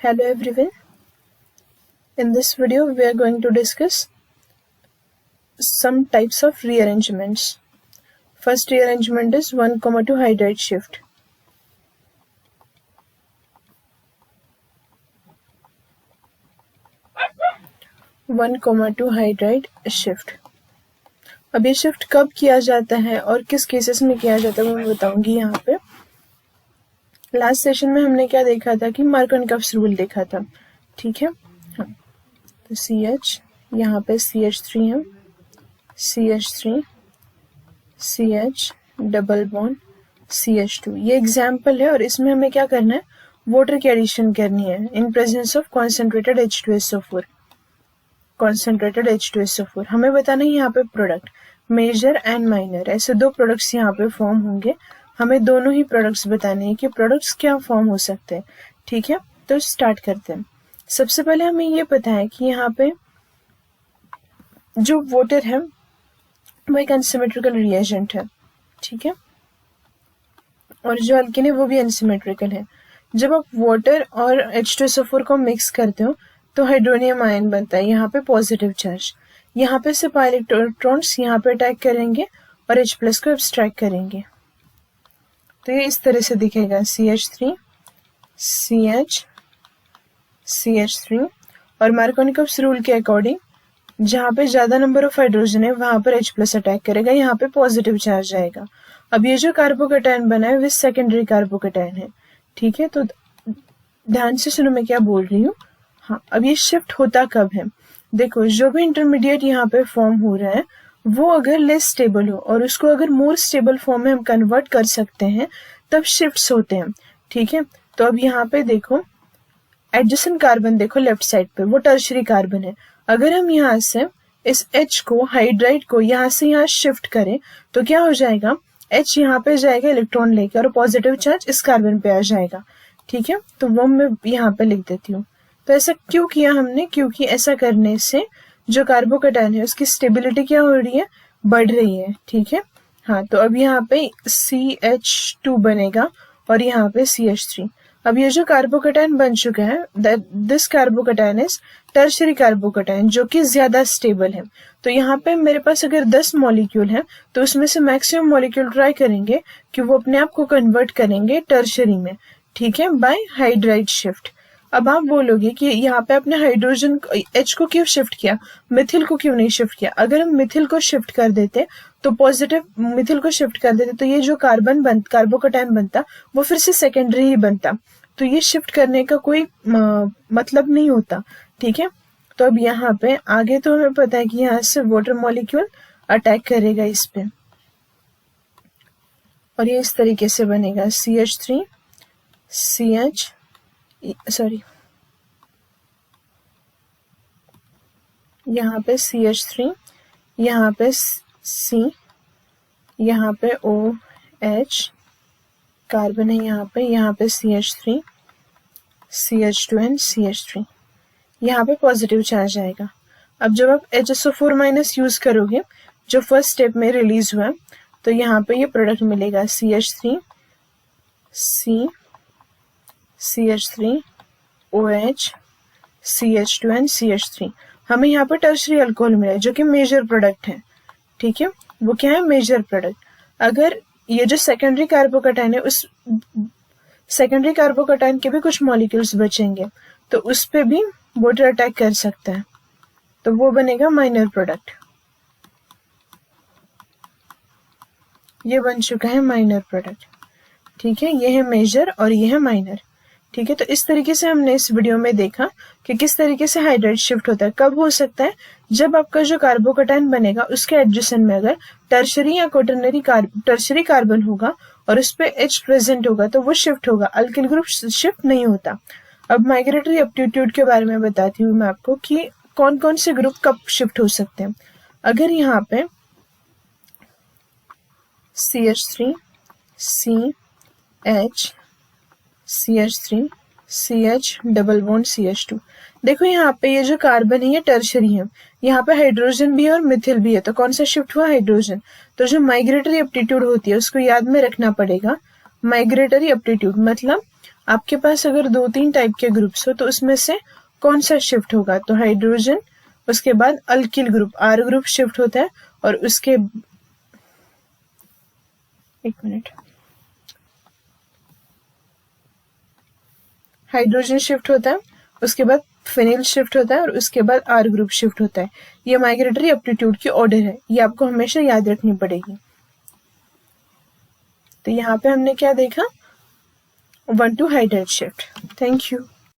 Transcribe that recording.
Hello everyone. In this video we are going to discuss some types of rearrangements. First rearrangement is 1,2 hydride shift. One comma two hydride shift. अब ये shift कब किया जाता है और किस cases में किया जाता है वो मैं बताऊंगी यहाँ पे। लास्ट सेशन में हमने क्या देखा था कि मार्कोनिकॉफ्स रूल देखा था, ठीक है। हाँ, तो CH यहाँ पे CH3 है, CH3 CH double bond CH2। ये एग्जाम्पल है और इसमें हमें क्या करना है, वाटर की एडिशन करनी है in presence of concentrated H2SO4। Concentrated H2SO4 हमें बताना है यहाँ पे प्रोडक्ट मेजर एंड माइनर, ऐसे दो प्रोडक्ट्स यहाँ पे फॉर्म होंगे। हमें दोनों ही प्रोडक्ट्स बताने हैं कि प्रोडक्ट्स क्या फॉर्म हो सकते हैं, ठीक है। तो स्टार्ट करते हैं। सबसे पहले हमें ये पता है कि यहाँ पे जो वाटर है वो एक अनसिमेट्रिकल रिएजेंट है, ठीक है, और जो अल्किन है वो भी अनसिमेट्रिकल है। जब आप वाटर और H2SO4 को मिक्स करते हो तो हाइड्रोनियम आयन बनता है, यहाँ पे पॉजिटिव चार्ज। यहाँ पे से पाई इलेक्ट्रॉन्स यहाँ पे अटैक करेंगे और H+ को एब्स्ट्रैक्ट करेंगे। तो ये इस तरह से दिखेगा CH3 CH CH3। और मार्कोनिकॉफ्स रूल के अकॉर्डिंग जहाँ पे ज्यादा नंबर ऑफ हाइड्रोजन है वहां पर H+ अटैक करेगा, यहाँ पे पॉजिटिव चार्ज आएगा। अब ये जो कार्बोकैटायन बना है वो सेकेंडरी कार्बोकैटायन है, ठीक है। तो ध्यान से सुनो मैं क्या बोल रही हूँ। हाँ, अब ये शिफ्ट होता कब है, देखो जो भी इंटरमीडिएट यहाँ पे फॉर्म हो रहा है वो अगर लेस स्टेबल हो और उसको अगर मोर स्टेबल फॉर्म में हम कन्वर्ट कर सकते हैं तब शिफ्ट्स होते हैं, ठीक है। तो अब यहाँ पे देखो एडजेसेंट कार्बन देखो लेफ्ट साइड पे वो टर्शरी कार्बन है। अगर हम यहाँ से इस H को हाइड्राइड को यहाँ से यहाँ शिफ्ट करें तो क्या हो जाएगा, H यहाँ पे जाएगा इलेक्ट्रॉन लेकर और पॉजिटिव चार्ज इस कार्बन पे आ जाएगा, ठीक है। तो वो मैं यहाँ पे लिख देती हूँ। तो ऐसा क्यों किया हमने, क्योंकि ऐसा करने से जो कार्बोकैटायन है उसकी स्टेबिलिटी क्या हो रही है, बढ़ रही है, ठीक है। हाँ, तो अब यहाँ पे CH2 बनेगा और यहाँ पे CH3। अब ये जो कार्बोकैटायन बन चुका है this carbocation is tertiary carbocation जो कि ज्यादा स्टेबल है। तो यहाँ पे मेरे पास अगर 10 मॉलिक्यूल है तो उसमें से मैक्सिमम मॉलिक्यूल ट्राई करेंगे कि वो अपने आप को कन्वर्ट करेंगे टर्शरी में, ठीक है, बाय हाइड्राइड शिफ्ट। अब आप बोलोगे कि यहाँ पे आपने हाइड्रोजन H को क्यों शिफ्ट किया, मिथिल को क्यों नहीं शिफ्ट किया। अगर हम मिथिल को शिफ्ट कर देते तो पॉजिटिव मिथिल को शिफ्ट कर देते तो ये जो कार्बोकैटायन बनता वो फिर से सेकेंडरी ही बनता, तो ये शिफ्ट करने का कोई मतलब नहीं होता, ठीक है। तो अब यहाँ पे आगे तो हमें पता है कि यहाँ से वाटर मॉलिक्यूल अटैक करेगा इस पे और ये इस तरीके से बनेगा CH3 CH यहाँ पे CH3 यहाँ पे C यहाँ पे OH कार्बन है, यहाँ पे CH3 CH2 एंड CH3, यहाँ पे पॉजिटिव चार्ज आएगा। अब जब आप HSO4 माइनस यूज करोगे जो फर्स्ट स्टेप में रिलीज हुआ तो यहाँ पे ये प्रोडक्ट मिलेगा CH3 C CH3 OH CH2 and CH3। हमें यहाँ पे टर्शरी अल्कोहल मिला जो कि मेजर प्रोडक्ट है, ठीक है। वो क्या है, मेजर प्रोडक्ट। अगर ये जो सेकेंडरी कार्बोकैटायन है उस सेकेंडरी कार्बोकैटायन के भी कुछ मॉलिक्यूल्स बचेंगे तो उस पे भी वाटर अटैक कर सकता है, तो वो बनेगा माइनर प्रोडक्ट। ये बन चुका है माइनर प्रोडक्ट, ठीक है। ये है मेजर और ये है माइनर, ठीक है। तो इस तरीके से हमने इस वीडियो में देखा कि किस तरीके से हाइड्राइड शिफ्ट होता है। कब हो सकता है, जब आपका जो कार्बोकैटायन बनेगा उसके एडजेसेंट में अगर टर्शरी या क्वाटरनरी टर्शरी कार्बन होगा और उस पे H प्रेजेंट होगा तो वो शिफ्ट होगा, अल्किल ग्रुप शिफ्ट नहीं होता। अब माइग्रेटरी एप्टीट्यूड के बारे में बताती हूँ मैं आपको कि कौन कौन से ग्रुप कब शिफ्ट हो सकते हैं। अगर यहाँ पे CH3 CH CH3 CH double bond CH2, देखो यहाँ पे ये जो कार्बन है ये टर्शरी है, यहाँ पे हाइड्रोजन भी है और मिथिल भी है, तो कौन सा शिफ्ट हुआ, हाइड्रोजन। तो जो माइग्रेटरी एप्टीट्यूड होती है उसको याद में रखना पड़ेगा। माइग्रेटरी एप्टीट्यूड मतलब आपके पास अगर 2-3 टाइप के ग्रुप्स हो तो उसमें से कौन सा शिफ्ट होगा? तो हाइड्रोजन, उसके बाद alkyl group r group shift होता है, और उसके एक मिनट, हाइड्रोजन शिफ्ट होता है, उसके बाद फिनिल शिफ्ट होता है, और उसके बाद आर ग्रुप शिफ्ट होता है। ये माइग्रेटरी एप्टीट्यूड की ऑर्डर है, ये आपको हमेशा याद रखनी पड़ेगी। तो यहाँ पे हमने क्या देखा? 1 to hydrate shift. Thank you.